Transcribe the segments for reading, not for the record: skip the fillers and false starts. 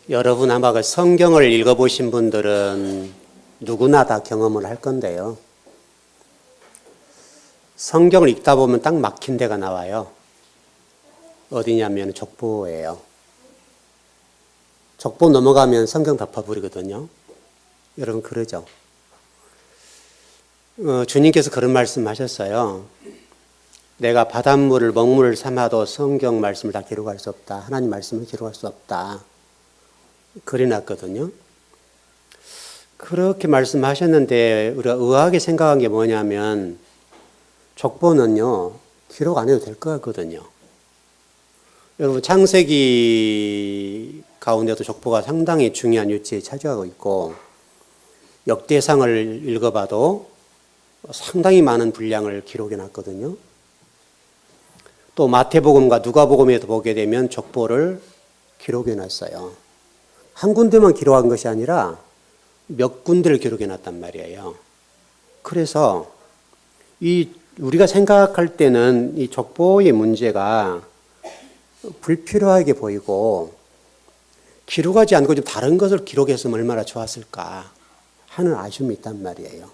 여러분 아마 그 성경을 읽어보신 분들은 누구나 다 경험을 할 건데요. 성경을 읽다 보면 딱 막힌 데가 나와요. 어디냐면 족보예요. 족보 넘어가면 성경 덮어버리거든요. 여러분 그러죠? 주님께서 그런 말씀 하셨어요. 내가 바닷물을 먹물을 삼아도 성경 말씀을 다 기록할 수 없다. 하나님 말씀을 기록할 수 없다. 그래놨거든요. 그렇게 말씀하셨는데 우리가 의아하게 생각한 게 뭐냐면 족보는요 기록 안 해도 될 것 같거든요. 여러분 창세기 가운데도 족보가 상당히 중요한 위치에 차지하고 있고 역대상을 읽어봐도 상당히 많은 분량을 기록해 놨거든요. 또 마태복음과 누가복음에도 보게 되면 족보를 기록해 놨어요. 한 군데만 기록한 것이 아니라 몇 군데를 기록해 놨단 말이에요. 그래서 우리가 생각할 때는 이 족보의 문제가 불필요하게 보이고 기록하지 않고 좀 다른 것을 기록했으면 얼마나 좋았을까 하는 아쉬움이 있단 말이에요.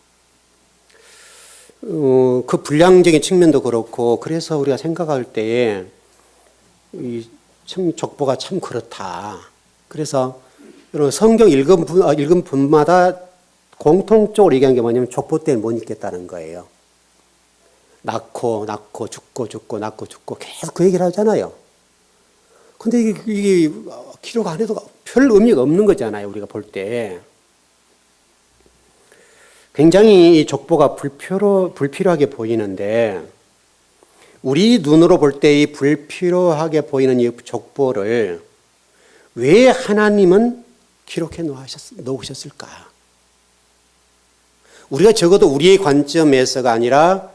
그 분량적인 측면도 그렇고 그래서 우리가 생각할 때에 이 족보가 참 그렇다. 그래서 여러분 성경 읽은 분마다 공통적으로 얘기한 게 뭐냐면 족보 때문에 못 읽겠다는 거예요. 낳고 죽고 낳고 죽고 계속 그 얘기를 하잖아요. 근데 이게 기록 안 해도 별 의미가 없는 거잖아요. 우리가 볼 때. 굉장히 이 족보가 불필요하게 보이는데 우리 눈으로 볼 때 이 불필요하게 보이는 이 족보를 왜 하나님은 기록해 놓으셨을까? 우리가 적어도 우리의 관점에서가 아니라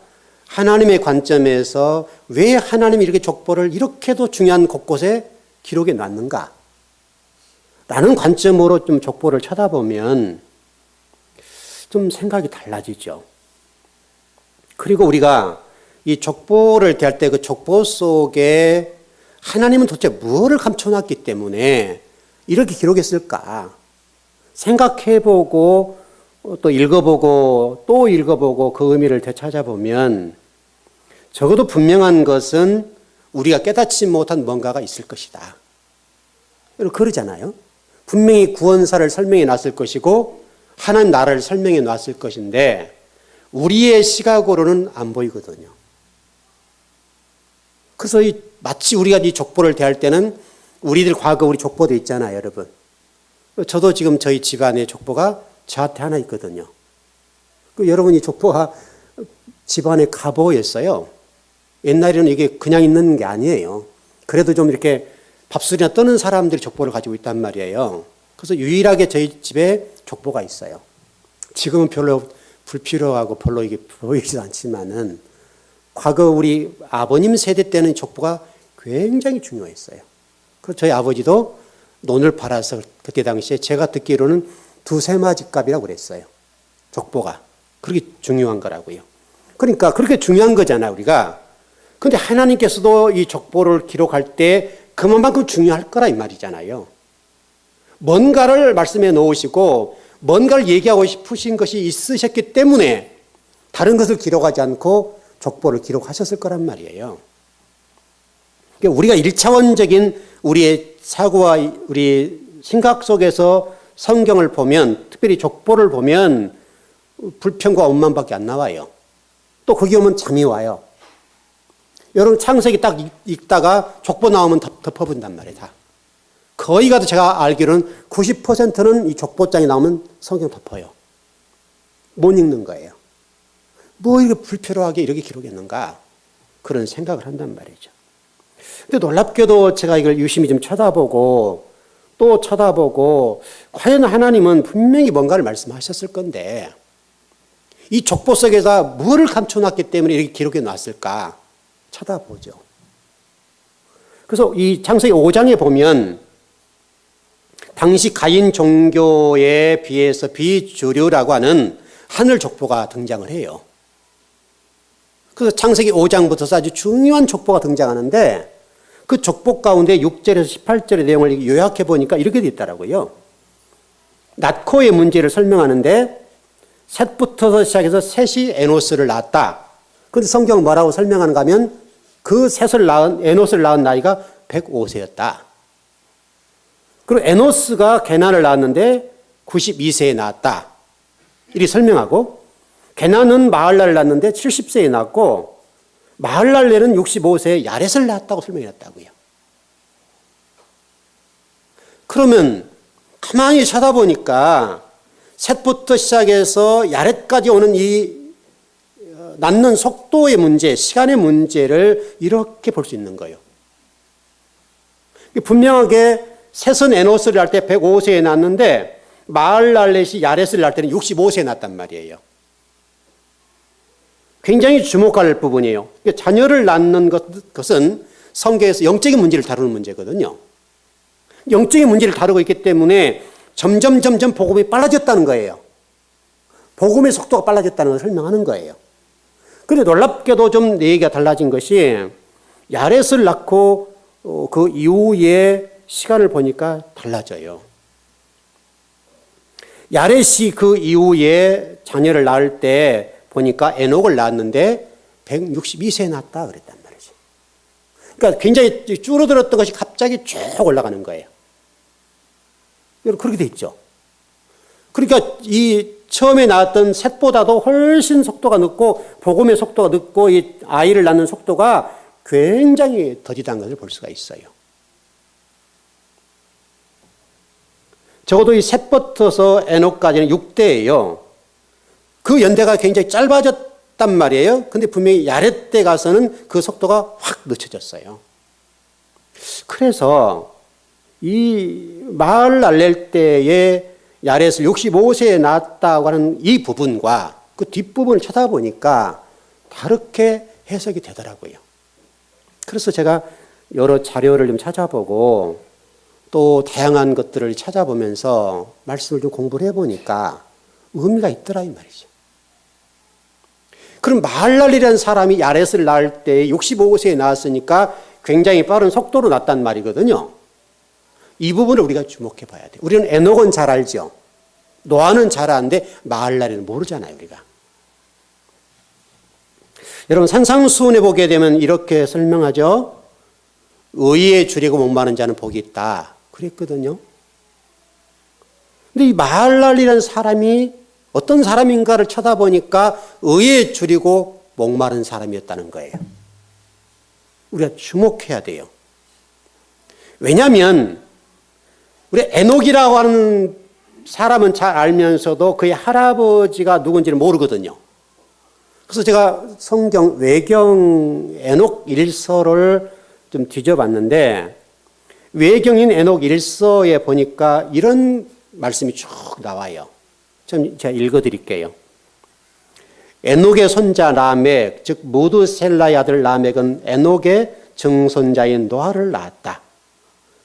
하나님의 관점에서 왜 하나님이 이렇게 족보를 이렇게도 중요한 곳곳에 기록해 놨는가? 라는 관점으로 좀 족보를 쳐다보면 좀 생각이 달라지죠. 그리고 우리가 이 족보를 대할 때 그 족보 속에 하나님은 도대체 무엇을 감춰놨기 때문에 이렇게 기록했을까? 생각해보고 또 읽어보고 또 읽어보고 그 의미를 되찾아보면 적어도 분명한 것은 우리가 깨닫지 못한 뭔가가 있을 것이다. 그러잖아요. 분명히 구원사를 설명해 놨을 것이고 하나님 나라를 설명해 놨을 것인데 우리의 시각으로는 안 보이거든요. 그래서 마치 우리가 이 족보를 대할 때는 우리들 과거 우리 족보도 있잖아요, 여러분. 저도 지금 저희 집안에 족보가 저한테 하나 있거든요. 여러분 이 족보가 집안의 가보였어요. 옛날에는 이게 그냥 있는 게 아니에요. 그래도 좀 이렇게 밥술이나 떠는 사람들이 족보를 가지고 있단 말이에요. 그래서 유일하게 저희 집에 족보가 있어요. 지금은 별로 불필요하고 별로 이게 보이지도 않지만은 과거 우리 아버님 세대 때는 족보가 굉장히 중요했어요. 그래서 저희 아버지도 논을 팔아서 그때 당시에 제가 듣기로는 2-3마지 값이라고 그랬어요. 족보가. 그렇게 중요한 거라고요. 그러니까 그렇게 중요한 거잖아요, 우리가. 근데 하나님께서도 이 족보를 기록할 때 그만큼 중요할 거라 이 말이잖아요. 뭔가를 말씀해 놓으시고 뭔가를 얘기하고 싶으신 것이 있으셨기 때문에 다른 것을 기록하지 않고 족보를 기록하셨을 거란 말이에요. 그러니까 우리가 1차원적인 우리의 사고와 우리 생각 속에서 성경을 보면 특별히 족보를 보면 불평과 원망밖에 안 나와요. 또 거기 오면 잠이 와요. 여러분 창세기 딱 읽다가 족보 나오면 덮어본단 말이에요. 다. 거의 가도 제가 알기로는 90%는 이 족보장이 나오면 성경 덮어요. 못 읽는 거예요. 뭐 이렇게 불필요하게 이렇게 기록했는가? 그런 생각을 한단 말이죠. 근데 놀랍게도 제가 이걸 유심히 좀 쳐다보고 또 쳐다보고 과연 하나님은 분명히 뭔가를 말씀하셨을 건데 이 족보 속에서 무엇을 감춰놨기 때문에 이렇게 기록해 놨을까? 쳐다보죠. 그래서 이 창세기 5장에 보면 당시 가인 종교에 비해서 비주류라고 하는 하늘 족보가 등장을 해요. 그래서 창세기 5장부터 아주 중요한 족보가 등장하는데 그 족보 가운데 6절에서 18절의 내용을 요약해 보니까 이렇게 돼 있더라고요. 낫코의 문제를 설명하는데 셋부터 시작해서 셋이 에노스를 낳았다. 그런데 성경은 뭐라고 설명하는가 하면 그 셋을 낳은 에노스를 낳은 나이가 105세였다. 그리고 에노스가 게난을 낳았는데 92세에 낳았다. 이렇게 설명하고 게난은 마할랄을 낳았는데 70세에 낳았고 마할랄레는 65세에 야렛을 낳았다고 설명해놨다고요. 그러면 가만히 쳐다보니까 셋부터 시작해서 야렛까지 오는 이 낳는 속도의 문제, 시간의 문제를 이렇게 볼 수 있는 거예요. 분명하게 셋은 에노스를 낳을 때 105세에 낳았는데 마할랄렛이 야렛을 낳을 때는 65세에 낳았단 말이에요. 굉장히 주목할 부분이에요. 자녀를 낳는 것은 성경에서 영적인 문제를 다루는 문제거든요. 영적인 문제를 다루고 있기 때문에 점점 복음이 빨라졌다는 거예요. 복음의 속도가 빨라졌다는 걸 설명하는 거예요. 그런데 놀랍게도 좀 내 얘기가 달라진 것이 야렛을 낳고 그 이후에 시간을 보니까 달라져요. 야렛이 그 이후에 자녀를 낳을 때 보니까 에녹을 낳았는데 162세에 낳았다 그랬단 말이죠. 그러니까 굉장히 줄어들었던 것이 갑자기 쭉 올라가는 거예요. 그렇게 돼 있죠. 그러니까 이 처음에 낳았던 셋보다도 훨씬 속도가 늦고 복음의 속도가 늦고 이 아이를 낳는 속도가 굉장히 더디다는 것을 볼 수가 있어요. 적어도 이 셋부터서 에녹까지는 6대예요. 그 연대가 굉장히 짧아졌단 말이에요. 근데 분명히 야렛 때 가서는 그 속도가 확 늦춰졌어요. 그래서 이 마할랄렐 때에 야렛을 65세에 낳았다고 하는 이 부분과 그 뒷부분을 쳐다보니까 다르게 해석이 되더라고요. 그래서 제가 여러 자료를 좀 찾아보고 또 다양한 것들을 찾아보면서 말씀을 좀 공부를 해보니까 의미가 있더라 이 말이죠. 그럼 마할랄이라는 사람이 야렛을 낳을 때 65세에 낳았으니까 굉장히 빠른 속도로 낳았단 말이거든요. 이 부분을 우리가 주목해 봐야 돼요. 우리는 에녹은 잘 알죠. 노아는 잘 아는데 마할랄은 모르잖아요, 우리가. 여러분 산상수훈에 보게 되면 이렇게 설명하죠. 의에 줄이고 목마른 자는 복이 있다. 그랬거든요. 근데 이 마할랄이라는 사람이 어떤 사람인가를 쳐다보니까 의에 줄이고 목마른 사람이었다는 거예요. 우리가 주목해야 돼요. 왜냐하면 우리 에녹이라고 하는 사람은 잘 알면서도 그의 할아버지가 누군지를 모르거든요. 그래서 제가 성경 외경 에녹 일서를 좀 뒤져봤는데 외경인 에녹 일서에 보니까 이런 말씀이 쭉 나와요. 좀 제가 읽어드릴게요. 에녹의 손자 라멕, 즉 무드셀라의 아들 라멕은 에녹의 증손자인 노아를 낳았다.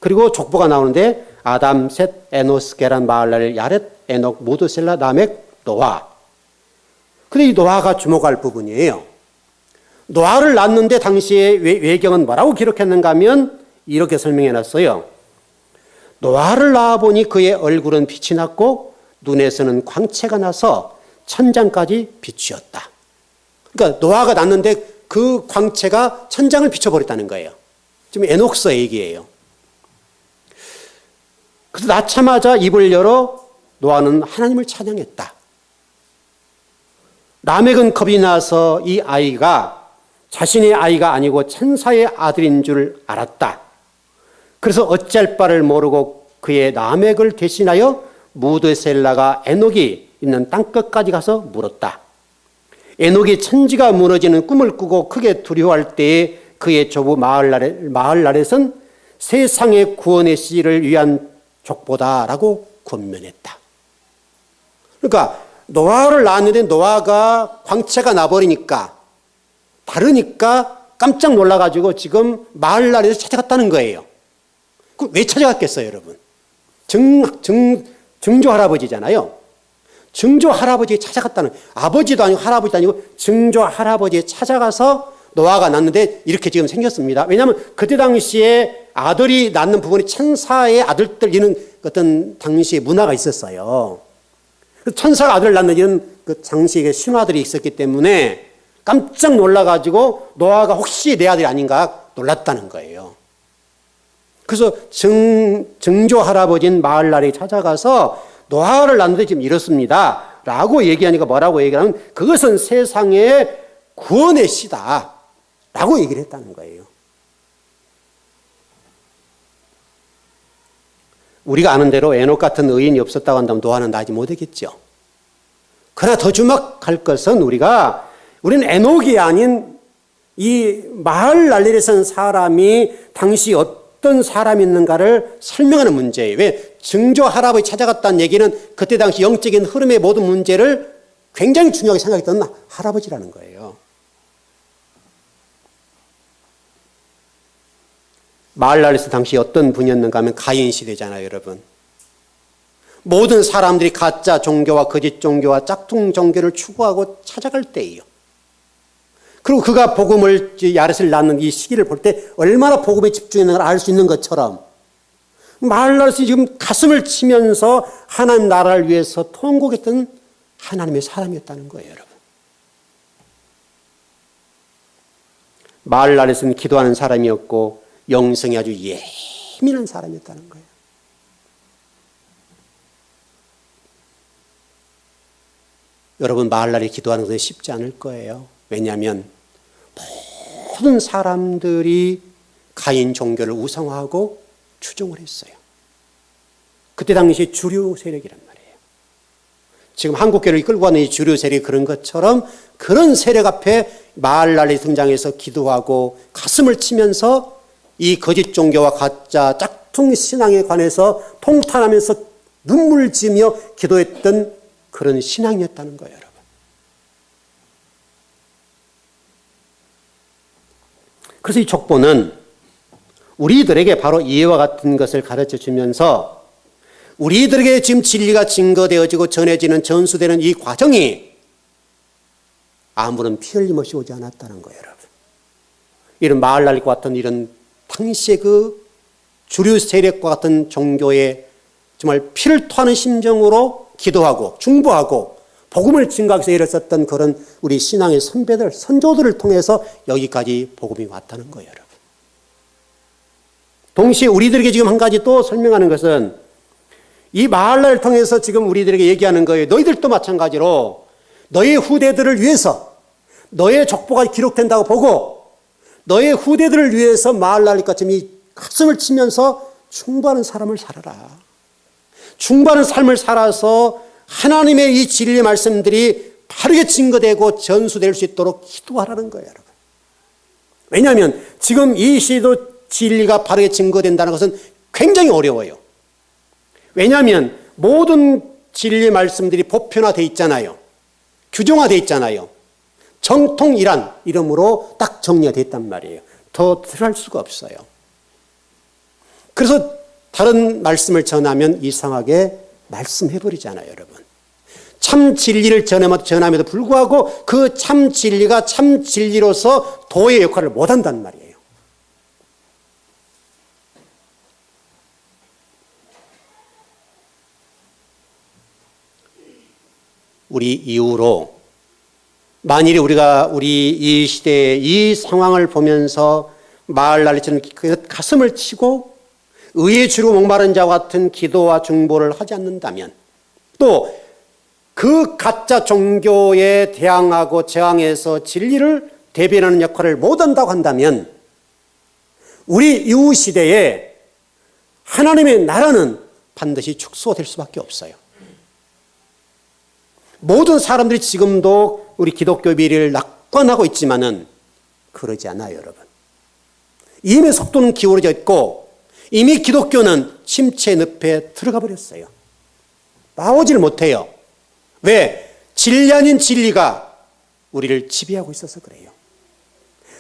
그리고 족보가 나오는데 아담, 셋, 에노스, 게란, 마할랄, 야렛, 에녹, 무드셀라, 라멕, 노아. 근데 이 노아가 주목할 부분이에요. 노아를 낳았는데 당시에 외경은 뭐라고 기록했는가 하면 이렇게 설명해 놨어요. 노아를 낳아보니 그의 얼굴은 빛이 났고 눈에서는 광채가 나서 천장까지 비추었다. 그러니까 노아가 낳았는데 그 광채가 천장을 비춰버렸다는 거예요. 지금 에녹서 얘기예요. 그래서 낳자마자 입을 열어 노아는 하나님을 찬양했다. 라멕은 겁이 나서 이 아이가 자신의 아이가 아니고 천사의 아들인 줄 알았다. 그래서 어찌할 바를 모르고 그의 라멕을 대신하여 무드셀라가 에녹이 있는 땅끝까지 가서 물었다. 에녹이 천지가 무너지는 꿈을 꾸고 크게 두려워할 때에 그의 조부 마할랄렛은 세상의 구원의 씨를 위한 족보다라고 권면했다. 그러니까 노아를 낳았는데 노아가 광채가 나버리니까 다르니까 깜짝 놀라가지고 지금 마할랄렛을 찾아갔다는 거예요. 왜 찾아갔겠어요, 여러분? 증조 할아버지잖아요. 증조 할아버지에 찾아갔다는, 아버지도 아니고 할아버지도 아니고 증조 할아버지에 찾아가서 노아가 낳는데 이렇게 지금 생겼습니다. 왜냐하면 그때 당시에 아들이 낳는 부분이 천사의 아들들 이런 어떤 당시의 문화가 있었어요. 천사가 아들을 낳는 이런 그 장식의 신화들이 있었기 때문에 깜짝 놀라가지고 노아가 혹시 내 아들이 아닌가 놀랐다는 거예요. 그래서 증조 할아버지인 마할랄이 찾아가서 노아를 낳는데 지금 이렇습니다 라고 얘기하니까 뭐라고 얘기하면 그것은 세상의 구원의 시다 라고 얘기를 했다는 거예요. 우리가 아는 대로 에녹 같은 의인이 없었다고 한다면 노아는 나지 못하겠죠. 그러나 더 주목할 것은 우리는 에녹이 아닌 이 마할랄렐에 산 사람이 당시 어떤 사람이었는가를 설명하는 문제예요. 왜? 증조 할아버지 찾아갔다는 얘기는 그때 당시 영적인 흐름의 모든 문제를 굉장히 중요하게 생각했던 할아버지라는 거예요. 마할랄레스 당시 어떤 분이었는가 하면 가인 시대잖아요, 여러분. 모든 사람들이 가짜 종교와 거짓 종교와 짝퉁 종교를 추구하고 찾아갈 때예요. 그리고 그가 복음을 야렛을 낳는 이 시기를 볼 때 얼마나 복음에 집중했는가를 알 수 있는 것처럼 마할랄레스는 지금 가슴을 치면서 하나님 나라를 위해서 통곡했던 하나님의 사람이었다는 거예요, 여러분. 마할랄레스는 기도하는 사람이었고 영성이 아주 예민한 사람이었다는 거예요. 여러분, 마할랄이 기도하는 것은 쉽지 않을 거예요. 왜냐하면 모든 사람들이 가인 종교를 우상화하고 추종을 했어요. 그때 당시 주류 세력이란 말이에요. 지금 한국교회를 이끌고 가는 이 주류 세력이 그런 것처럼 그런 세력 앞에 마할랄이 등장해서 기도하고 가슴을 치면서 이 거짓 종교와 가짜 짝퉁 신앙에 관해서 통탄하면서 눈물을 지으며 기도했던 그런 신앙이었다는 거예요, 여러분. 그래서 이 족보는 우리들에게 바로 이와 같은 것을 가르쳐 주면서 우리들에게 지금 진리가 증거되어지고 전해지는 전수되는 이 과정이 아무런 피 흘림 없이 오지 않았다는 거예요, 여러분. 이런 마할랄과 같은 이런 당시의 그 주류 세력과 같은 종교에 정말 피를 토하는 심정으로 기도하고 중보하고 복음을 증거하기 위해서 애를 썼던 그런 우리 신앙의 선배들, 선조들을 통해서 여기까지 복음이 왔다는 거예요, 여러분. 동시에 우리들에게 지금 한 가지 또 설명하는 것은 이 마할랄을 통해서 지금 우리들에게 얘기하는 거예요. 너희들도 마찬가지로 너의 후대들을 위해서 너의 족보가 기록된다고 보고 너의 후대들을 위해서 마할랄과 이 가슴을 치면서 충고하는 사람을 살아라. 충고하는 삶을 살아서 하나님의 이 진리 말씀들이 바르게 증거되고 전수될 수 있도록 기도하라는 거예요, 여러분. 왜냐하면 지금 이 시대도 진리가 바르게 증거된다는 것은 굉장히 어려워요. 왜냐하면 모든 진리 말씀들이 보편화되어 있잖아요. 규정화되어 있잖아요. 정통이란 이름으로 딱 정리가 되어 있단 말이에요. 더 들어갈 수가 없어요. 그래서 다른 말씀을 전하면 이상하게 말씀해버리잖아요, 여러분. 참 진리를 전함에도 불구하고 그 참 진리가 참 진리로서 도의 역할을 못한단 말이에요. 우리 이후로 만일에 우리 이 시대의 이 상황을 보면서 마할랄처럼 가슴을 치고 의의 주로 목마른 자와 같은 기도와 중보를 하지 않는다면 또 그 가짜 종교에 대항하고 저항해서 진리를 대변하는 역할을 못한다고 한다면 우리 이후 시대에 하나님의 나라는 반드시 축소될 수밖에 없어요. 모든 사람들이 지금도 우리 기독교 미래를 낙관하고 있지만은 그러지 않아요, 여러분. 이미 속도는 기울어져 있고 이미 기독교는 침체 늪에 들어가 버렸어요. 나오질 못해요. 왜? 진리 아닌 진리가 우리를 지배하고 있어서 그래요.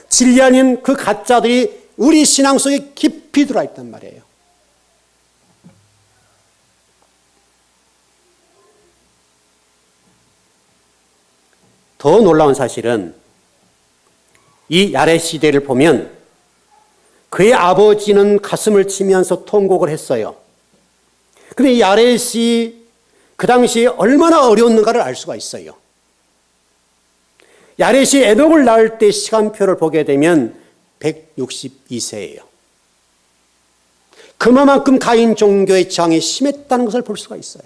진리 아닌 그 가짜들이 우리 신앙 속에 깊이 들어와 있단 말이에요. 더 놀라운 사실은 이 야레 시대를 보면 그의 아버지는 가슴을 치면서 통곡을 했어요. 그런데 이 야렛이 그 당시에 얼마나 어려웠는가를 알 수가 있어요. 야렛이 에녹을 낳을 때 시간표를 보게 되면 162세예요. 그만큼 가인 종교의 저항이 심했다는 것을 볼 수가 있어요.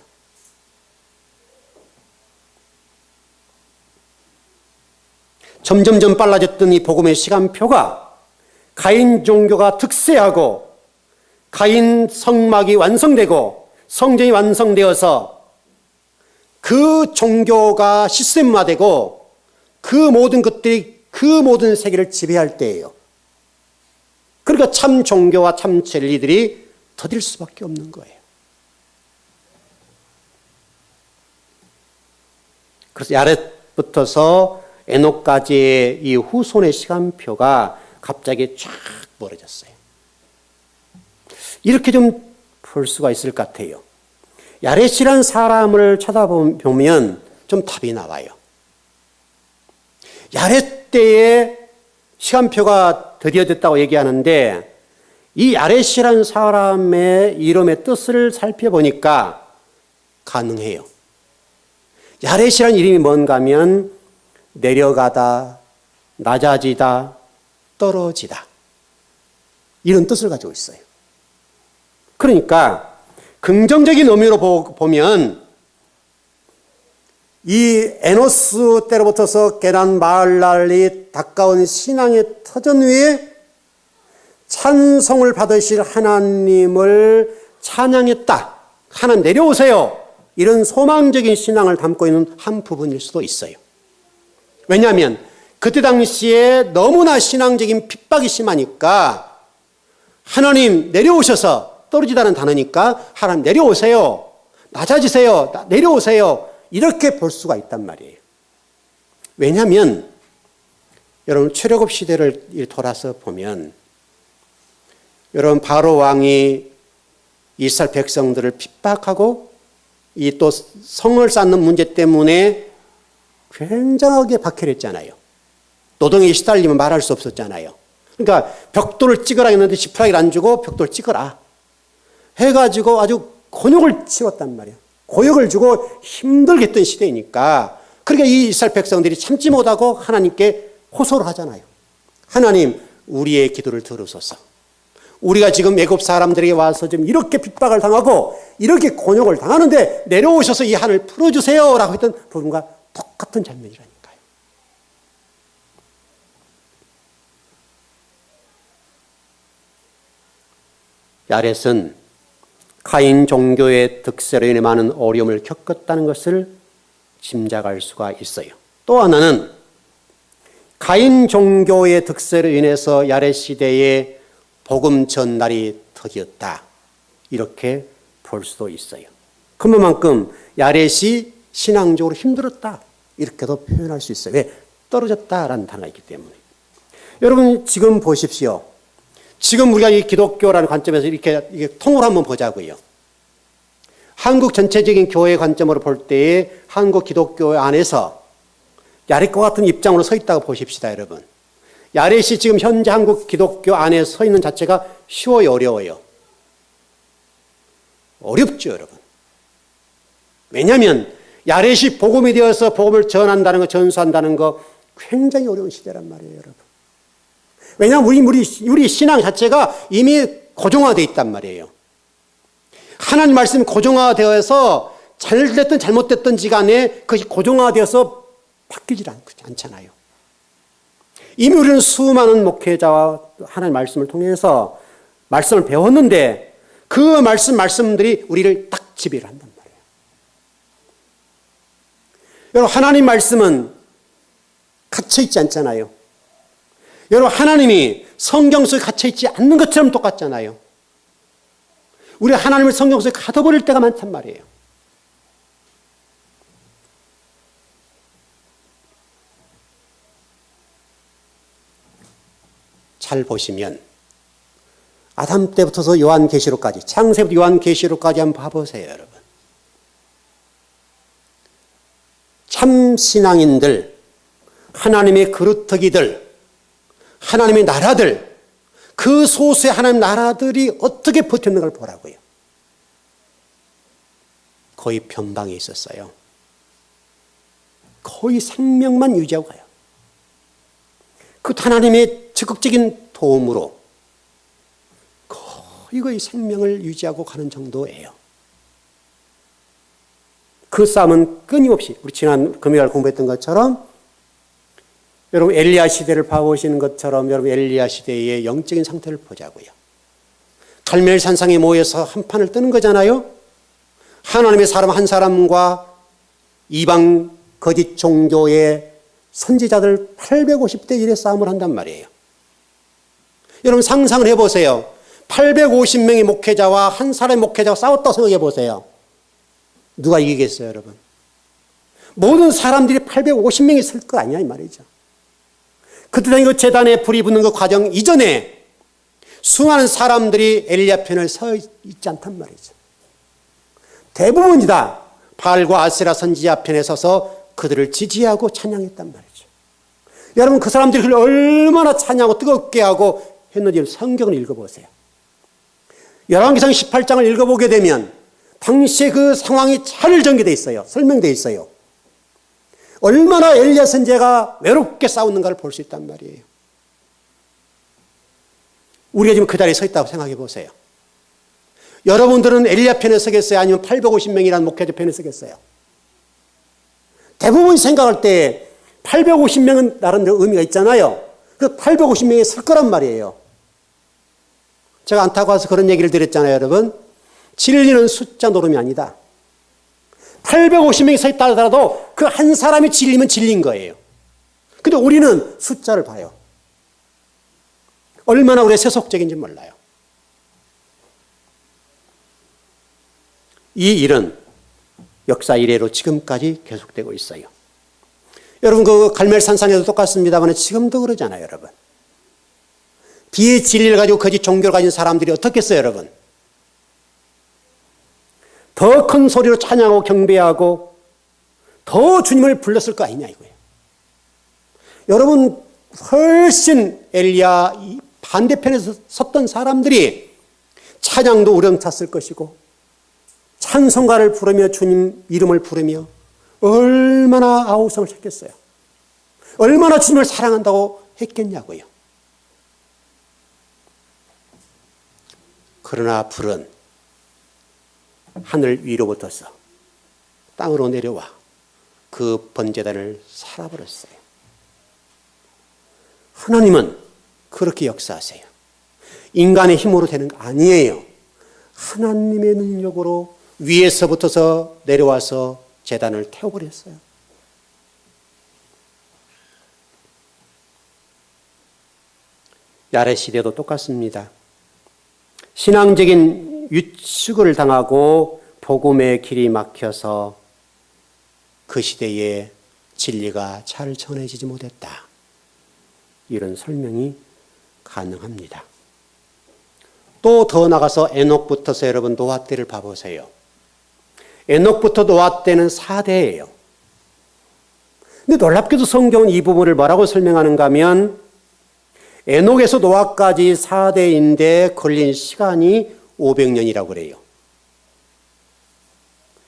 점점점 빨라졌던 이 복음의 시간표가 가인 종교가 득세하고 가인 성막이 완성되고 성전이 완성되어서 그 종교가 시스템화되고 그 모든 것들이 그 모든 세계를 지배할 때예요. 그러니까 참 종교와 참 진리들이 더딜 수밖에 없는 거예요. 그래서 야렛부터서 에녹까지의 이 후손의 시간표가 갑자기 쫙 멀어졌어요. 이렇게 좀 볼 수가 있을 것 같아요. 야렛이라는 사람을 쳐다보면 좀 답이 나와요. 야렛 때의 시간표가 드디어 됐다고 얘기하는데 이 야렛이라는 사람의 이름의 뜻을 살펴보니까 가능해요. 야렛이라는 이름이 뭔가 하면 내려가다, 낮아지다, 떨어지다. 이런 뜻을 가지고 있어요. 그러니까 긍정적인 의미로 보면 이 에노스 때로부터서 게난 마할랄이 가까운 신앙의 터전 위에 찬송을 받으실 하나님을 찬양했다. 하나님 내려오세요. 이런 소망적인 신앙을 담고 있는 한 부분일 수도 있어요. 왜냐하면 그때 당시에 너무나 신앙적인 핍박이 심하니까 하나님 내려오셔서 떨어지다는 단어니까 하나님 내려오세요. 낮아지세요. 내려오세요. 이렇게 볼 수가 있단 말이에요. 왜냐하면 여러분 출애굽 시대를 돌아서 보면 여러분 바로 왕이 이스라엘 백성들을 핍박하고 이 또 성을 쌓는 문제 때문에 굉장하게 박해했잖아요. 노동에 시달리면 말할 수 없었잖아요. 그러니까 벽돌을 찍으라 했는데 지푸라기를 안 주고 벽돌 찍어라 해가지고 아주 곤욕을 치렀단 말이에요. 고역을 주고 힘들게 했던 시대이니까 그러니까 이 이스라엘 백성들이 참지 못하고 하나님께 호소를 하잖아요. 하나님 우리의 기도를 들으소서. 우리가 지금 애굽 사람들에게 와서 지금 이렇게 핍박을 당하고 이렇게 곤욕을 당하는데 내려오셔서 이 한을 풀어주세요 라고 했던 부분과 똑같은 장면이라니까요. 야렛은 가인 종교의 득세로 인해 많은 어려움을 겪었다는 것을 짐작할 수가 있어요. 또 하나는 가인 종교의 득세로 인해서 야렛 시대에 복음 전달이 더디었다. 이렇게 볼 수도 있어요. 그만큼 야렛이 신앙적으로 힘들었다. 이렇게도 표현할 수 있어요. 왜? 떨어졌다라는 단어가 있기 때문에. 여러분 지금 보십시오. 지금 우리가 이 기독교라는 관점에서 이게 통으로 한번 보자고요. 한국 전체적인 교회 관점으로 볼 때에 한국 기독교 안에서 야렛과 같은 입장으로 서 있다고 보십시다, 여러분. 야렛이 지금 현재 한국 기독교 안에 서 있는 자체가 쉬워요, 어려워요? 어렵죠, 여러분. 왜냐하면 야렛이 복음이 되어서 복음을 전한다는 거, 전수한다는 거 굉장히 어려운 시대란 말이에요, 여러분. 왜냐하면 우리 신앙 자체가 이미 고정화되어 있단 말이에요. 하나님 말씀이 고정화되어서 잘됐든 잘못됐든지 간에 그것이 고정화되어서 바뀌지 않잖아요. 이미 우리는 수많은 목회자와 하나님 말씀을 통해서 말씀을 배웠는데 그 말씀들이 우리를 딱 지배를 한단 말이에요. 여러분 하나님 말씀은 갇혀있지 않잖아요. 여러분 하나님이 성경 속에 갇혀있지 않는 것처럼 똑같잖아요. 우리 하나님을 성경 속에 가둬버릴 때가 많단 말이에요. 잘 보시면 아담 때부터서 요한계시록까지 창세부터 요한계시록까지 한번 봐보세요, 여러분. 참 신앙인들, 하나님의 그루터기들, 하나님의 나라들, 그 소수의 하나님 나라들이 어떻게 버텼는가를 보라고요. 거의 변방에 있었어요. 거의 생명만 유지하고 가요. 그 하나님의 적극적인 도움으로 거의 생명을 유지하고 가는 정도예요. 그 싸움은 끊임없이 우리 지난 금요일 공부했던 것처럼 여러분 엘리야 시대를 봐보시는 것처럼 여러분 엘리야 시대의 영적인 상태를 보자고요. 갈멜 산상에 모여서 한판을 뜨는 거잖아요. 하나님의 사람 한 사람과 이방 거짓 종교의 선지자들 850대 1의 싸움을 한단 말이에요. 여러분 상상을 해보세요. 850명의 목회자와 한 사람의 목회자가 싸웠다고 생각해 보세요. 누가 이기겠어요, 여러분? 모든 사람들이 850명이 있을 거 아니야, 이 말이죠. 그때 그 제단에 불이 붙는 그 과정 이전에 수많은 사람들이 엘리야 편을 서 있지 않단 말이죠. 대부분이 다 바알과 아세라 선지자 편에 서서 그들을 지지하고 찬양했단 말이죠. 여러분 그 사람들이 그를 얼마나 찬양하고 뜨겁게 하고 했는지 성경을 읽어보세요. 열왕기상 18장을 읽어보게 되면 당시에 그 상황이 잘 전개되어 있어요. 설명되어 있어요. 얼마나 엘리야 선지자가 외롭게 싸우는가를 볼 수 있단 말이에요. 우리가 지금 그 자리에 서 있다고 생각해 보세요. 여러분들은 엘리야 편에 서겠어요? 아니면 850명이라는 목회자 편에 서겠어요? 대부분 생각할 때 850명은 나름대로 의미가 있잖아요. 그 850명이 설 거란 말이에요. 제가 안타까워서 그런 얘기를 드렸잖아요, 여러분. 진리는 숫자 노름이 아니다. 850명이 서 있다 하더라도 그 한 사람이 진리면 진리인 거예요. 근데 우리는 숫자를 봐요. 얼마나 우리가 세속적인지 몰라요. 이 일은 역사 이래로 지금까지 계속되고 있어요. 여러분 그 갈멜산상에도 똑같습니다만 지금도 그러잖아요, 여러분. 비의 진리를 가지고 거짓 종교를 가진 사람들이 어떻겠어요, 여러분? 더 큰 소리로 찬양하고 경배하고 더 주님을 불렀을 거 아니냐 이거예요. 여러분 훨씬 엘리야 반대편에서 섰던 사람들이 찬양도 우렁찼을 것이고 찬송가를 부르며 주님 이름을 부르며 얼마나 아우성을 쳤겠어요. 얼마나 주님을 사랑한다고 했겠냐고요. 그러나 불은 하늘 위로부터서 땅으로 내려와 그 번제단을 살아버렸어요. 하나님은 그렇게 역사하세요. 인간의 힘으로 되는 거 아니에요. 하나님의 능력으로 위에서부터서 내려와서 제단을 태워버렸어요. 야레 시대도 똑같습니다. 신앙적인 유축을 당하고 복음의 길이 막혀서 그 시대에 진리가 잘 전해지지 못했다. 이런 설명이 가능합니다. 또 더 나가서 에녹부터서 여러분 노아 때를 봐보세요. 에녹부터 노아 때는 4대예요. 근데 놀랍게도 성경은 이 부분을 뭐라고 설명하는가 하면 에녹에서 노아까지 4대인데 걸린 시간이 500년이라고 그래요.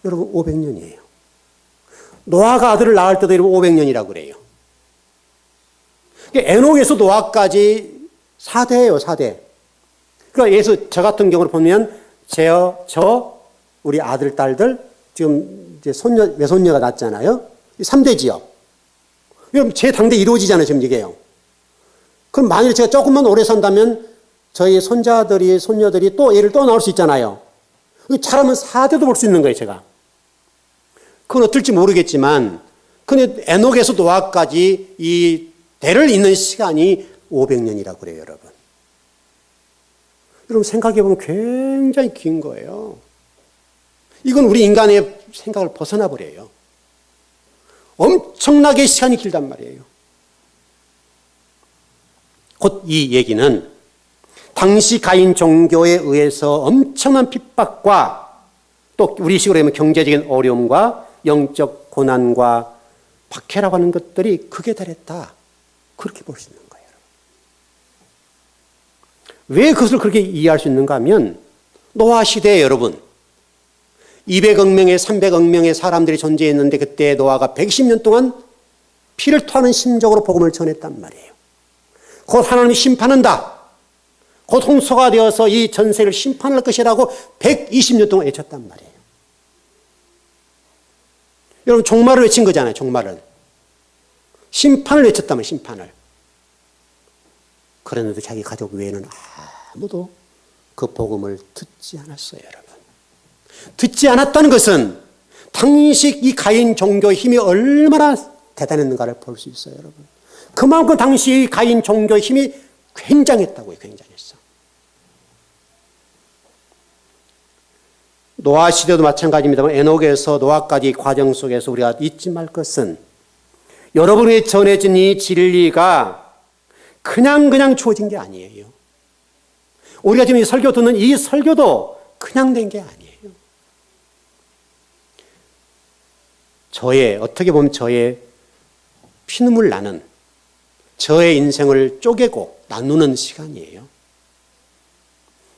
여러분 500년이에요. 노아가 아들을 낳을 때도 500년이라고 그래요. 에녹에서 노아까지 4대예요, 4대. 그러니까 예수 저 같은 경우를 보면 저 우리 아들, 딸들 지금 이제 손녀, 외손녀가 낳았잖아요. 3대지요. 그럼 제 당대 이루어지잖아요, 지금 이게요. 그럼 만일 제가 조금만 오래 산다면 저희 손자들이, 손녀들이 또 애를 또 낳을 수 있잖아요. 잘하면 4대도 볼 수 있는 거예요, 제가. 그건 어떨지 모르겠지만, 근데 에녹에서 노아까지 이 대를 잇는 시간이 500년이라고 그래요, 여러분. 여러분 생각해보면 굉장히 긴 거예요. 이건 우리 인간의 생각을 벗어나 버려요. 엄청나게 시간이 길단 말이에요. 곧 이 얘기는 당시 가인 종교에 의해서 엄청난 핍박과 또 우리식으로 하면 경제적인 어려움과 영적 고난과 박해라고 하는 것들이 극에 달했다. 그렇게 볼 수 있는 거예요. 왜 그것을 그렇게 이해할 수 있는가 하면 노아 시대에 여러분 200억 명의 300억 명의 사람들이 존재했는데 그때 노아가 120년 동안 피를 토하는 심정으로 복음을 전했단 말이에요. 곧 하나님이 심판한다. 곧 홍수가 되어서 이 전세를 심판할 것이라고 120년 동안 외쳤단 말이에요. 여러분 종말을 외친 거잖아요. 종말을. 심판을 외쳤단 말이에요. 심판을. 그런데도 자기 가족 외에는 아무도 그 복음을 듣지 않았어요. 여러분. 듣지 않았다는 것은 당시 이 가인 종교의 힘이 얼마나 대단했는가를 볼 수 있어요. 여러분. 그만큼 당시 가인 종교의 힘이 굉장했다고요. 굉장했어. 노아 시대도 마찬가지입니다만 에녹에서 노아까지 과정 속에서 우리가 잊지 말 것은 여러분에게 전해진 이 진리가 그냥 주어진 게 아니에요. 우리가 지금 이 설교 듣는 이 설교도 그냥 된 게 아니에요. 어떻게 보면 저의 피눈물 나는 저의 인생을 쪼개고 나누는 시간이에요.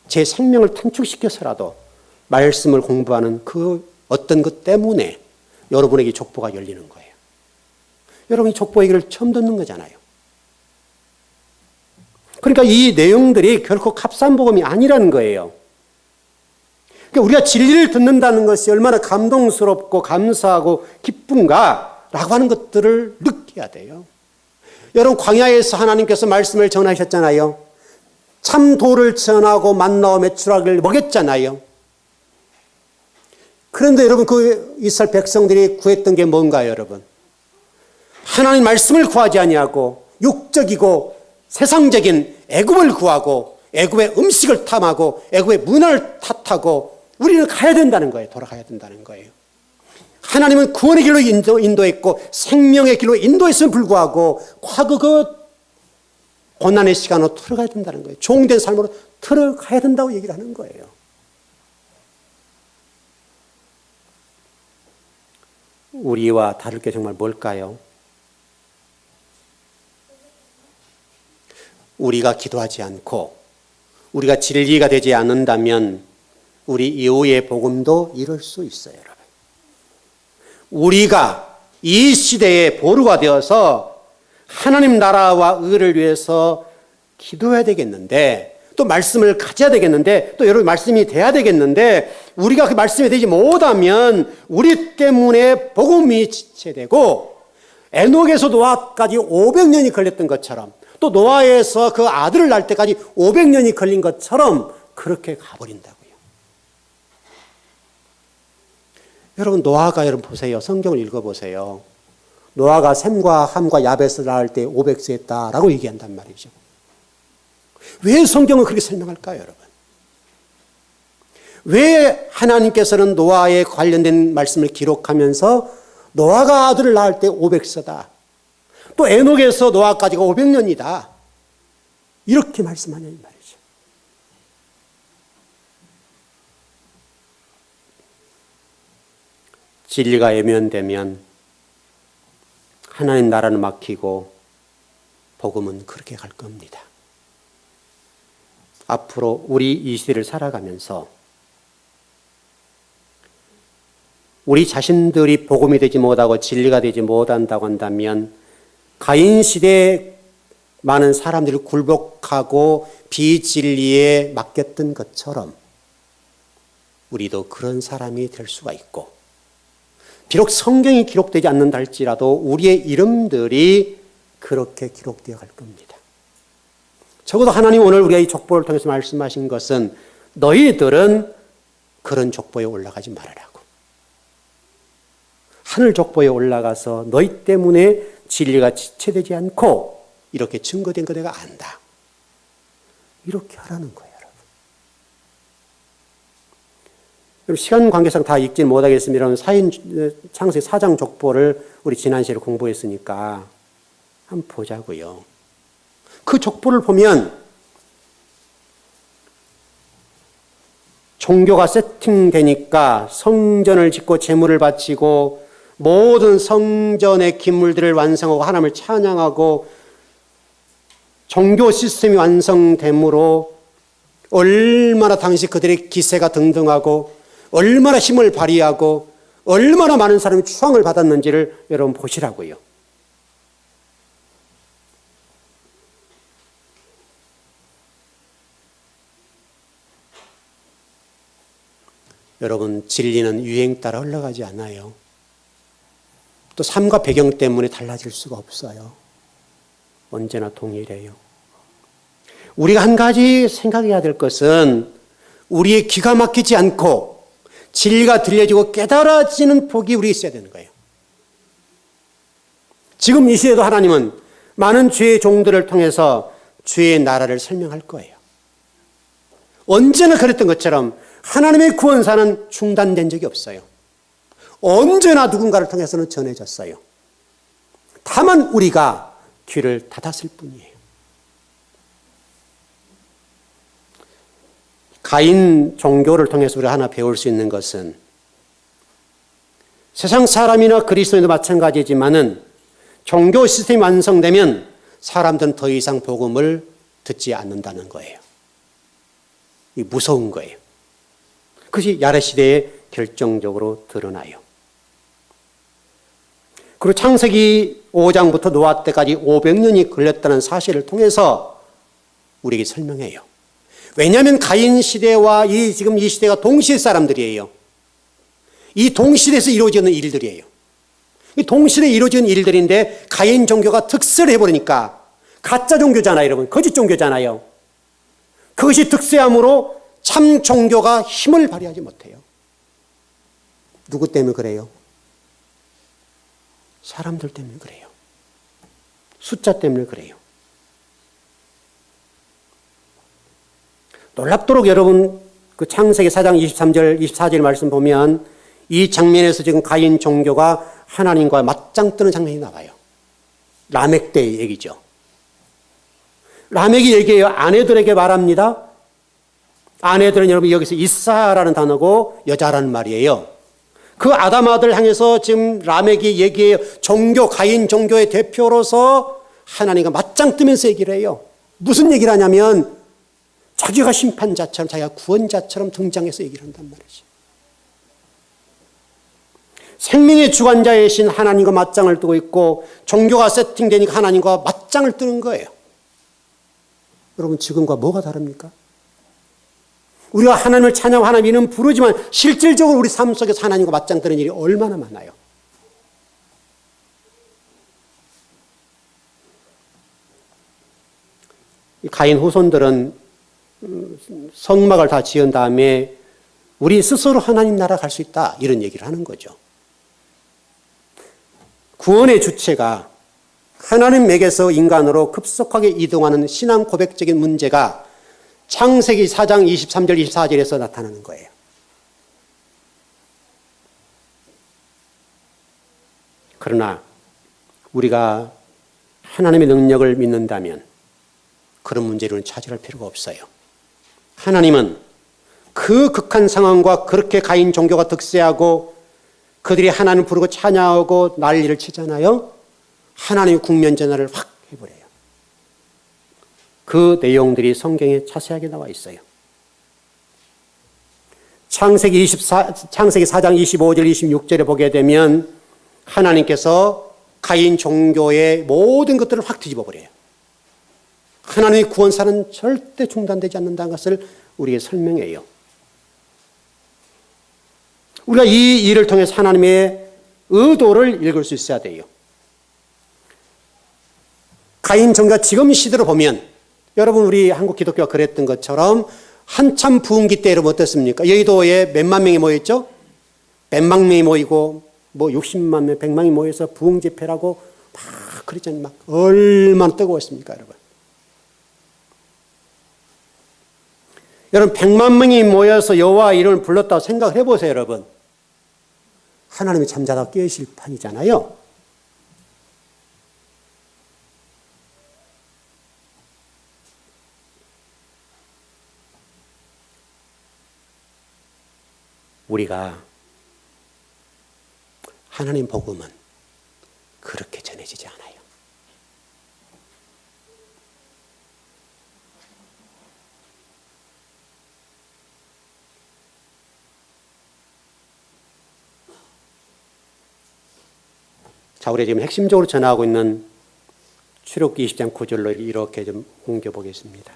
제 생명을 단축시켜서라도 말씀을 공부하는 그 어떤 것 때문에 여러분에게 족보가 열리는 거예요. 여러분이 족보 얘기를 처음 듣는 거잖아요. 그러니까 이 내용들이 결코 값싼 복음이 아니라는 거예요. 그러니까 우리가 진리를 듣는다는 것이 얼마나 감동스럽고 감사하고 기쁜가라고 하는 것들을 느껴야 돼요. 여러분 광야에서 하나님께서 말씀을 전하셨잖아요. 참 돌을 전하고 만나와 메추라기를 먹였잖아요. 그런데 여러분 그 이스라엘 백성들이 구했던 게 뭔가요, 여러분? 하나님 말씀을 구하지 아니하고 육적이고 세상적인 애굽을 구하고 애굽의 음식을 탐하고 애굽의 문화를 탓하고 우리는 가야 된다는 거예요. 돌아가야 된다는 거예요. 하나님은 구원의 길로 인도했고 생명의 길로 인도했음에 불구하고 과거 그 고난의 시간으로 들어가야 된다는 거예요. 종된 삶으로 들어가야 된다고 얘기를 하는 거예요. 우리와 다를 게 정말 뭘까요? 우리가 기도하지 않고 우리가 진리가 되지 않는다면 우리 이후의 복음도 이룰 수 있어요, 여러분. 우리가 이 시대의 보루가 되어서 하나님 나라와 의를 위해서 기도해야 되겠는데 또 말씀을 가져야 되겠는데 또 여러분 말씀이 돼야 되겠는데 우리가 그 말씀이 되지 못하면 우리 때문에 복음이 지체되고 에녹에서 노아까지 500년이 걸렸던 것처럼 또 노아에서 그 아들을 낳을 때까지 500년이 걸린 것처럼 그렇게 가버린다고요. 여러분 노아가 여러분 보세요. 성경을 읽어보세요. 노아가 셈과 함과 야벳을 낳을 때 500세였다라고 얘기한단 말이죠. 왜 성경은 그렇게 설명할까요, 여러분? 왜 하나님께서는 노아에 관련된 말씀을 기록하면서 노아가 아들을 낳을 때 500세다. 또 에녹에서 노아까지가 500년이다. 이렇게 말씀하냐 이 말이죠. 진리가 외면되면 하나님 나라는 막히고 복음은 그렇게 갈 겁니다. 앞으로 우리 이 시대를 살아가면서 우리 자신들이 복음이 되지 못하고 진리가 되지 못한다고 한다면 가인 시대에 많은 사람들이 굴복하고 비진리에 맡겼던 것처럼 우리도 그런 사람이 될 수가 있고 비록 성경이 기록되지 않는다 할지라도 우리의 이름들이 그렇게 기록되어 갈 겁니다. 적어도 하나님 오늘 우리가 이 족보를 통해서 말씀하신 것은 너희들은 그런 족보에 올라가지 말아라고. 하늘 족보에 올라가서 너희 때문에 진리가 지체되지 않고 이렇게 증거된 거 내가 안다. 이렇게 하라는 거예요, 여러분. 시간 관계상 다 읽지 못하겠습니다. 창세기 4장 족보를 우리 지난 시간에 공부했으니까 한번 보자고요. 그 족보를 보면 종교가 세팅되니까 성전을 짓고 제물을 바치고 모든 성전의 기물들을 완성하고 하나님을 찬양하고 종교 시스템이 완성됨으로 얼마나 당시 그들의 기세가 등등하고 얼마나 힘을 발휘하고 얼마나 많은 사람이 추앙을 받았는지를 여러분 보시라고요. 여러분, 진리는 유행 따라 흘러가지 않아요. 또 삶과 배경 때문에 달라질 수가 없어요. 언제나 동일해요. 우리가 한 가지 생각해야 될 것은 우리의 귀가 막히지 않고 진리가 들려지고 깨달아지는 복이 우리에 있어야 되는 거예요. 지금 이 시대도 하나님은 많은 주의 종들을 통해서 주의 나라를 설명할 거예요. 언제나 그랬던 것처럼 하나님의 구원사는 중단된 적이 없어요. 언제나 누군가를 통해서는 전해졌어요. 다만 우리가 귀를 닫았을 뿐이에요. 가인 종교를 통해서 우리가 하나 배울 수 있는 것은 세상 사람이나 그리스도인도 마찬가지지만은 종교 시스템이 완성되면 사람들은 더 이상 복음을 듣지 않는다는 거예요. 이 무서운 거예요. 그것이 야레 시대에 결정적으로 드러나요. 그리고 창세기 5장부터 노아 때까지 500년이 걸렸다는 사실을 통해서 우리에게 설명해요. 왜냐하면 가인 시대와 지금 이 시대가 동시대 사람들이에요. 이 동시대에서 이루어지는 일들이에요. 이 동시대에 이루어지는 일들인데 가인 종교가 득세를 해버리니까 가짜 종교잖아요, 여러분. 거짓 종교잖아요. 그것이 득세함으로 참 종교가 힘을 발휘하지 못해요. 누구 때문에 그래요? 사람들 때문에 그래요. 숫자 때문에 그래요. 놀랍도록 여러분 그 창세기 4장 23절 24절 말씀 보면 이 장면에서 지금 가인 종교가 하나님과 맞짱 뜨는 장면이 나와요. 라멕 때의 얘기죠. 라멕이 얘기해요. 아내들에게 말합니다. 아내들은 여러분 여기서 이사라는 단어고 여자라는 말이에요. 그 아담 아들 향해서 지금 라멕이 얘기해요. 종교, 가인 종교의 대표로서 하나님과 맞짱 뜨면서 얘기를 해요. 무슨 얘기를 하냐면 자기가 심판자처럼 자기가 구원자처럼 등장해서 얘기를 한단 말이죠. 생명의 주관자이신 하나님과 맞짱을 뜨고 있고 종교가 세팅되니까 하나님과 맞짱을 뜨는 거예요. 여러분 지금과 뭐가 다릅니까? 우리가 하나님을 찬양하고 하나님 이름 부르지만 실질적으로 우리 삶 속에서 하나님과 맞짱 뜨는 일이 얼마나 많아요. 이 가인 후손들은 성막을 다 지은 다음에 우리 스스로 하나님 나라 갈 수 있다 이런 얘기를 하는 거죠. 구원의 주체가 하나님에게서 인간으로 급속하게 이동하는 신앙 고백적인 문제가 창세기 4장 23절 24절에서 나타나는 거예요. 그러나 우리가 하나님의 능력을 믿는다면 그런 문제로는 차지할 필요가 없어요. 하나님은 그 극한 상황과 그렇게 가인 종교가 득세하고 그들이 하나님을 부르고 찬양하고 난리를 치잖아요. 하나님의 국면 전환을 확 해버려요. 그 내용들이 성경에 자세하게 나와 있어요. 창세기 4장 25절 26절에 보게 되면 하나님께서 가인 종교의 모든 것들을 확 뒤집어 버려요. 하나님의 구원사는 절대 중단되지 않는다는 것을 우리에게 설명해요. 우리가 이 일을 통해서 하나님의 의도를 읽을 수 있어야 돼요. 가인 종교가 지금 시대로 보면 여러분 우리 한국 기독교가 그랬던 것처럼 한참 부흥기 때 여러분 어떻습니까? 여의도에 몇만 명이 모였죠? 100만 명이 모이고 뭐 60만 명, 100만 명이 모여서 부흥 집회라고 막 그랬잖아요. 막 얼마나 뜨거웠습니까, 여러분? 여러분 100만 명이 모여서 여호와 이름을 불렀다고 생각을 해보세요, 여러분. 하나님이 잠자다 깨우실 판이잖아요. 우리가 하나님 복음은 그렇게 전해지지 않아요. 자, 우리 지금 핵심적으로 전하고 있는 출애굽기 20장 9절로 이렇게 좀 옮겨보겠습니다.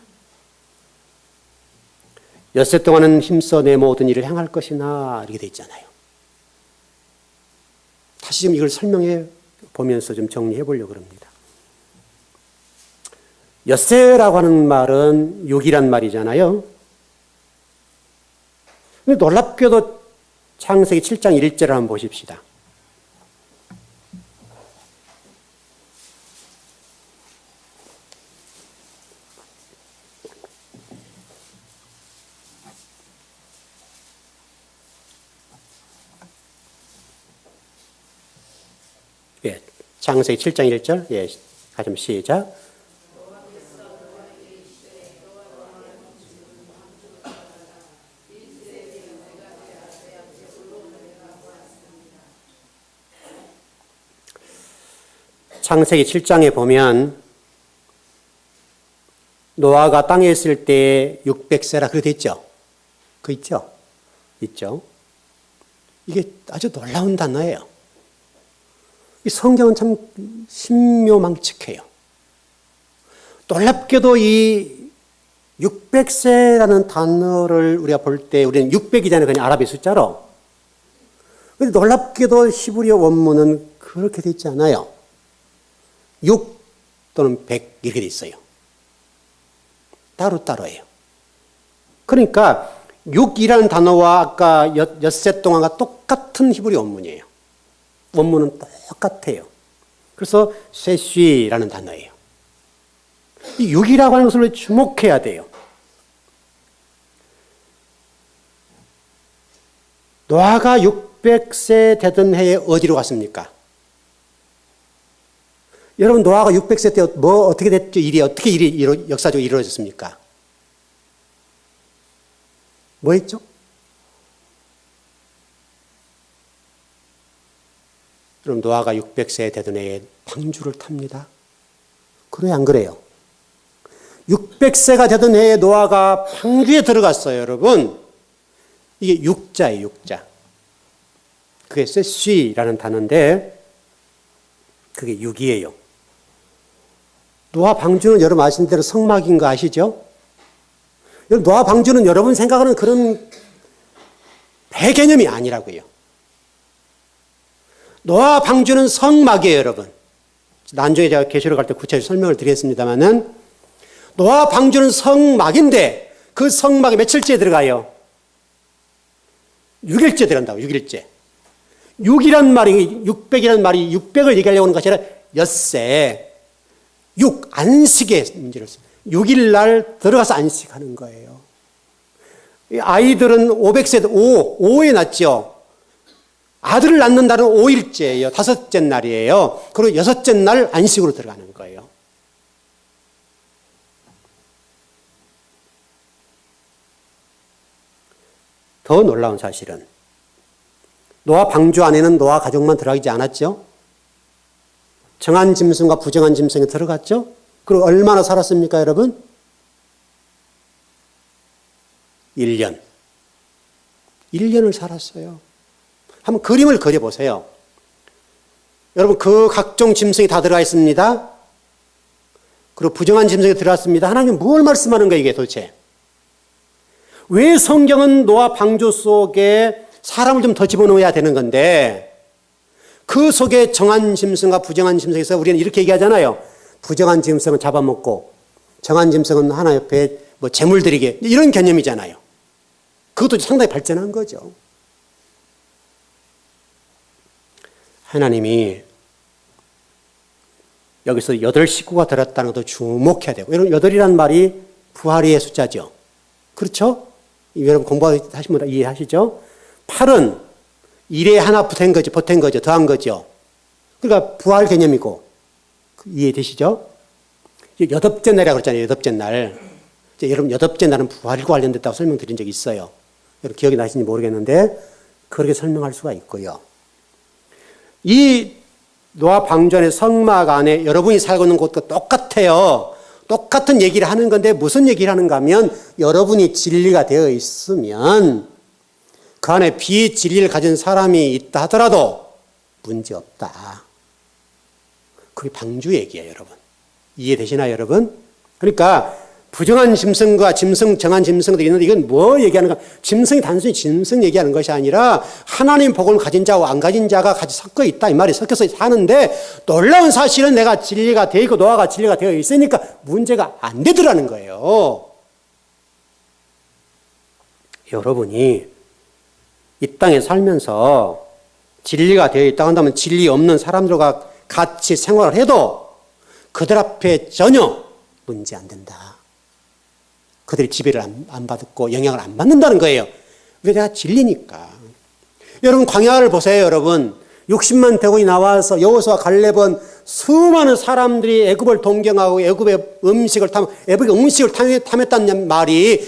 엿새 동안은 힘써 내 모든 일을 행할 것이나 이렇게 돼 있잖아요. 다시 좀 이걸 설명해 보면서 좀 정리해 보려고 합니다. 엿새라고 하는 말은 6이란 말이잖아요. 근데 놀랍게도 창세기 7장 1절을 한번 보십시다. 예, 창세기 7장 1절, 예, 같이 한번 시작. 창세기 7장에 보면 노아가 땅에 있을 때 600세라 그렇게 있죠? 그 있죠? 있죠? 이게 아주 놀라운 단어예요. 이 성경은 참 신묘망측해요. 놀랍게도 이 600세라는 단어를 우리가 볼 때 우리는 600이잖아요. 그냥 아랍의 숫자로. 그런데 놀랍게도 히브리어 원문은 그렇게 되어 있지 않아요. 6 또는 100 이렇게 돼 있어요. 따로따로예요. 그러니까 6이라는 단어와 아까 엿새 동안과 똑같은 히브리 원문이에요. 원문은 똑같아요. 그래서 셋쉬라는 단어예요. 이 6이라고 하는 것을 주목해야 돼요. 노아가 600세 되던 해에 어디로 갔습니까? 여러분, 노아가 600세 때 어떻게 됐죠? 어떻게 역사적으로 이루어졌습니까? 뭐 했죠? 그럼 노아가 600세 되던 해에 방주를 탑니다. 그래요, 안 그래요? 600세가 되던 해에 노아가 방주에 들어갔어요, 여러분. 이게 육자예요, 육자. 그게 셋쉬라는 단어인데 그게 6이에요. 노아 방주는 여러분 아시는 대로 성막인 거 아시죠? 노아 방주는 여러분 생각하는 그런 배개념이 아니라고요. 노아 방주는 성막이에요, 여러분. 나중에 제가 계시록 갈 때 구체적으로 설명을 드리겠습니다만은 노아 방주는 성막인데 그 성막에 며칠째 들어가요? 6일째 들어간다고, 6일째. 6이란 말이, 600이란 말이 600을 얘기하려고 하는 것이 아니라 엿새, 6, 안식의 문제를 씁니다. 6일 날 들어가서 안식하는 거예요. 아이들은 500세, 5에 낳죠. 아들을 낳는 날은 5일째예요. 5째 날이에요. 그리고 6째 날 안식으로 들어가는 거예요. 더 놀라운 사실은 노아 방주 안에는 노아 가족만 들어가지 않았죠. 정한 짐승과 부정한 짐승이 들어갔죠. 그리고 얼마나 살았습니까, 여러분? 1년. 1년을 살았어요. 한번 그림을 그려보세요. 여러분, 그 각종 짐승이 다 들어가 있습니다. 그리고 부정한 짐승이 들어갔습니다. 하나님은 뭘 말씀하는 거예요, 이게 도대체? 왜 성경은 노아 방주 속에 사람을 좀 더 집어넣어야 되는 건데 그 속에 정한 짐승과 부정한 짐승에서 우리는 이렇게 얘기하잖아요. 부정한 짐승은 잡아먹고 정한 짐승은 하나 옆에 뭐 재물 드리게 이런 개념이잖아요. 그것도 상당히 발전한 거죠. 하나님이 여기서 8 식구가 들었다는 것도 주목해야 되고, 여러분 8이라는 말이 부활의 숫자죠. 그렇죠? 여러분 공부하시면 이해하시죠? 8은 1에 하나 보탠 거죠. 더한 거죠. 그러니까 부활 개념이고, 이해되시죠? 8째 날이라고 그랬잖아요. 8째 날. 여러분 8째 날은 부활과 관련됐다고 설명드린 적이 있어요. 여러분 기억이 나시는지 모르겠는데 그렇게 설명할 수가 있고요. 이 노아 방주 안의 성막 안에 여러분이 살고 있는 곳과 똑같아요. 똑같은 얘기를 하는 건데 무슨 얘기를 하는가 하면 여러분이 진리가 되어 있으면 그 안에 비진리를 가진 사람이 있다 하더라도 문제없다. 그게 방주 얘기예요, 여러분. 이해되시나요, 여러분? 그러니까 부정한 짐승과 정한 짐승들이 있는데 이건 뭐 얘기하는가? 짐승이 단순히 짐승 얘기하는 것이 아니라 하나님 복음을 가진 자와 안 가진 자가 같이 섞여 있다 이 말이 섞여서 사는데 놀라운 사실은 내가 진리가 되어 있고 노아가 진리가 되어 있으니까 문제가 안 되더라는 거예요. 여러분이 이 땅에 살면서 진리가 되어 있다고 한다면 진리 없는 사람들과 같이 생활을 해도 그들 앞에 전혀 문제 안 된다. 그들이 지배를 안 받고 영향을 안 받는다는 거예요. 왜? 내가 진리니까. 여러분 광야를 보세요. 여러분 60만 대군이 나와서 여호수아 갈렙은 수많은 사람들이 애굽을 동경하고 애굽의 음식을 탐했다는 말이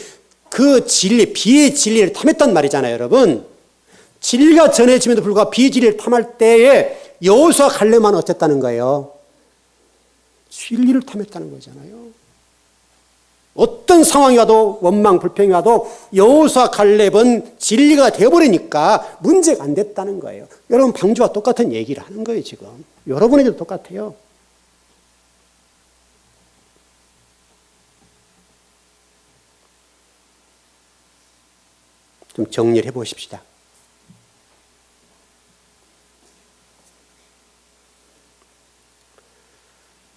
그 진리, 비의 진리를 탐했단 말이잖아요. 여러분 진리가 전해짐에도 불구하고 비진리를 탐할 때에 여호수아 갈렙만 어쨌다는 거예요. 진리를 탐했다는 거잖아요. 어떤 상황이 와도 원망 불평이 와도 여호수아 갈렙은 진리가 되어버리니까 문제가 안 됐다는 거예요. 여러분 방주와 똑같은 얘기를 하는 거예요. 지금 여러분에게도 똑같아요. 좀 정리를 해보십시다.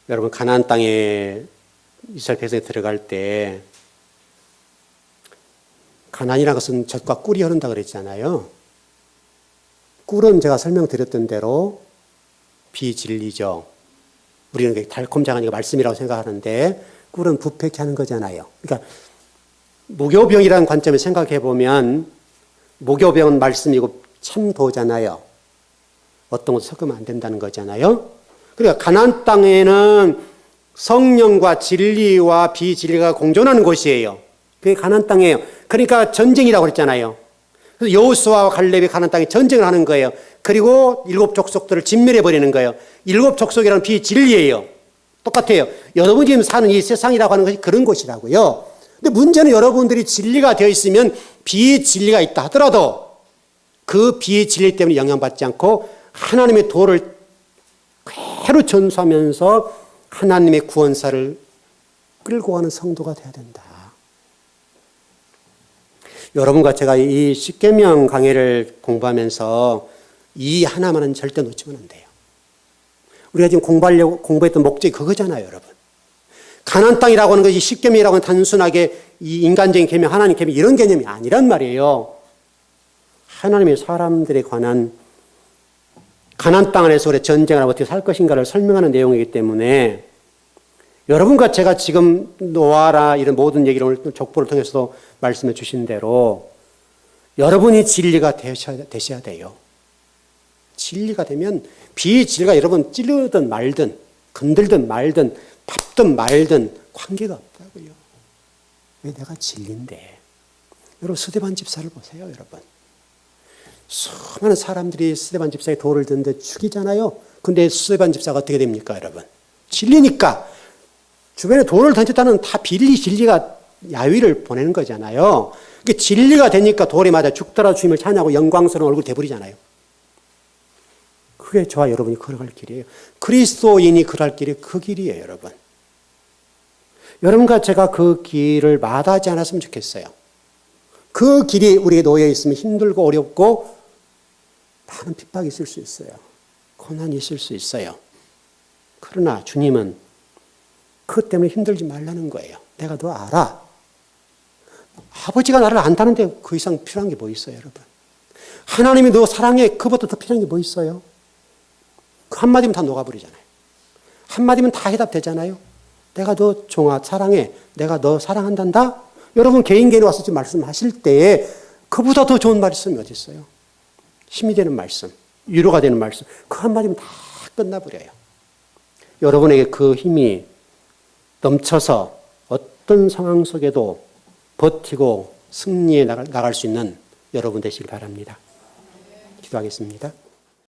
여러분 가나안 땅에 이스라엘 백성이 들어갈 때 가나안이라는 것은 젖과 꿀이 흐른다 그랬잖아요. 꿀은 제가 설명드렸던 대로 비진리죠. 우리는 달콤장하니까 말씀이라고 생각하는데 꿀은 부패케 하는 거잖아요. 그러니까 무교병이라는 관점에 생각해 보면 무교병은 말씀이고 참도잖아요. 어떤 것도 섞으면 안 된다는 거잖아요. 그러니까 가나안 땅에는 성령과 진리와 비진리가 공존하는 곳이에요. 그게 가나안 땅이에요. 그러니까 전쟁이라고 그랬잖아요. 그래서 여호수아와 갈렙이 가나안 땅에 전쟁을 하는 거예요. 그리고 7 족속들을 진멸해 버리는 거예요. 7 족속이라는 비진리예요. 똑같아요. 여러분이 지금 사는 이 세상이라고 하는 것이 그런 곳이라고요. 근데 문제는 여러분들이 진리가 되어 있으면 비진리가 있다 하더라도 그 비진리 때문에 영향받지 않고 하나님의 도를 그대로 전수하면서 하나님의 구원사를 끌고 가는 성도가 돼야 된다. 여러분과 제가 이 십계명 강해를 공부하면서 이 하나만은 절대 놓치면 안 돼요. 우리가 지금 공부했던 목적이 그거잖아요, 여러분. 가나안 땅이라고 하는 것이 십계명이라고 하는 단순하게 이 인간적인 계명, 하나님 계명 이런 개념이 아니란 말이에요. 하나님의 사람들에 관한 가나안 땅 안에서 우리 전쟁을 하고 어떻게 살 것인가를 설명하는 내용이기 때문에 여러분과 제가 지금 노아라 이런 모든 얘기를 오늘 족보를 통해서도 말씀해 주신 대로 여러분이 진리가 되셔야 돼요. 진리가 되면 비진리가 여러분 찌르든 말든 건들든 말든 밟든 말든 관계가 없다고요. 왜? 내가 진리인데. 여러분 스데반 집사를 보세요. 여러분. 수많은 사람들이 스데반 집사의 돌을 든데 죽이잖아요. 근데 스데반 집사가 어떻게 됩니까, 여러분? 진리니까. 주변에 돌을 던졌다는 다 진리가 야위를 보내는 거잖아요. 그게 진리가 되니까 돌에 맞아 죽더라 주님을 찬양하고 영광스러운 얼굴 돼버리잖아요. 그게 저와 여러분이 걸어갈 길이에요. 그리스도인이 걸어갈 길이 그 길이에요, 여러분. 여러분과 제가 그 길을 마다하지 않았으면 좋겠어요. 그 길이 우리에게 놓여 있으면 힘들고 어렵고 많은 핍박이 있을 수 있어요. 고난이 있을 수 있어요. 그러나 주님은 그것 때문에 힘들지 말라는 거예요. 내가 너 알아. 아버지가 나를 안다는데 그 이상 필요한 게 뭐 있어요, 여러분? 하나님이 너 사랑해. 그것보다 더 필요한 게 뭐 있어요? 그 한마디면 다 녹아버리잖아요. 한마디면 다 해답되잖아요. 내가 너 사랑해. 내가 너 사랑한단다. 여러분 개인개인 와서 지금 말씀하실 때에 그보다 더 좋은 말씀이 어디 있어요? 힘이 되는 말씀, 위로가 되는 말씀. 그 한마디면 다 끝나버려요. 여러분에게 그 힘이 넘쳐서 어떤 상황 속에도 버티고 승리해 나갈 수 있는 여러분 되시길 바랍니다. 기도하겠습니다.